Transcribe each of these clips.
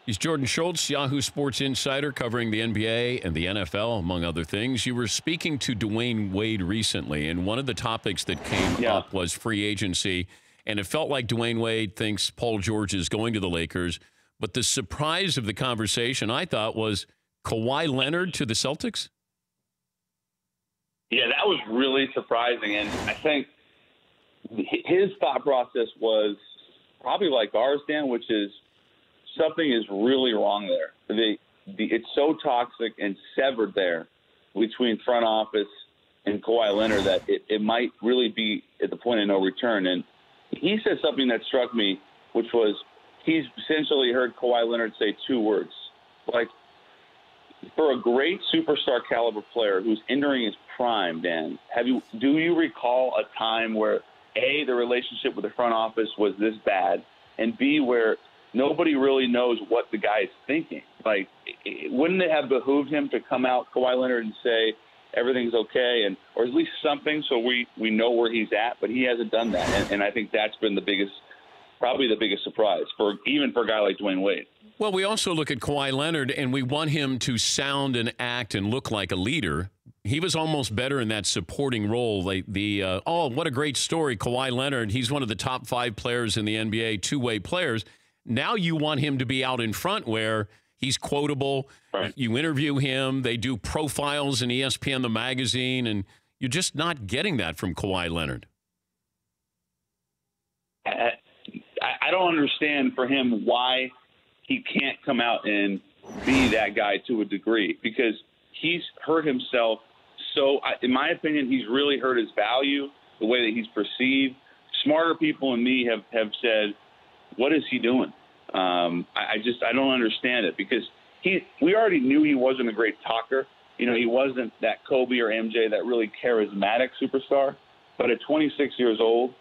He's Jordan Schultz, Yahoo Sports Insider, covering the NBA and the NFL, among other things. You were speaking to Dwayne Wade recently, and one of the topics that came up was free agency, and it felt like Dwayne Wade thinks Paul George is going to the Lakers. But the surprise of the conversation, I thought, was Kawhi Leonard to the Celtics? Yeah, that was really surprising, and I think his thought process was probably like ours, Dan, which is something is really wrong there. It's so toxic and severed there between front office and Kawhi Leonard that it might really be at the point of no return. And he said something that struck me, which was he's essentially heard Kawhi Leonard say two words. Like, for a great superstar caliber player who's entering his prime, Dan, do you recall a time where, A, the relationship with the front office was this bad, and B, where nobody really knows what the guy is thinking? Like, wouldn't it have behooved him to come out, Kawhi Leonard, and say everything's okay, or at least something, so we know where he's at? But he hasn't done that, and I think that's been probably the biggest surprise even for a guy like Dwayne Wade. Well, we also look at Kawhi Leonard, and we want him to sound and act and look like a leader. He was almost better in that supporting role. Oh, what a great story, Kawhi Leonard. He's one of the top 5 players in the NBA, two-way players. Now you want him to be out in front where he's quotable. Right. You interview him. They do profiles in ESPN, the magazine, and you're just not getting that from Kawhi Leonard. I don't understand for him why he can't come out and be that guy to a degree, because he's hurt himself. So, in my opinion, he's really hurt his value, the way that he's perceived. Smarter people than me have said, what is he doing? I don't understand it, because we already knew he wasn't a great talker. You know, he wasn't that Kobe or MJ, that really charismatic superstar. But at 26 years old,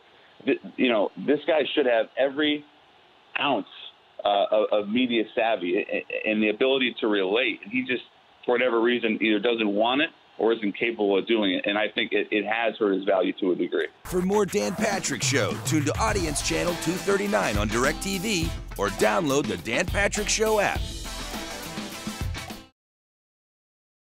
this guy should have every ounce of media savvy and the ability to relate. And he just, for whatever reason, either doesn't want it or isn't capable of doing it. And I think it has hurt his value to a degree. For more Dan Patrick Show, tune to Audience Channel 239 on DirecTV or download the Dan Patrick Show app.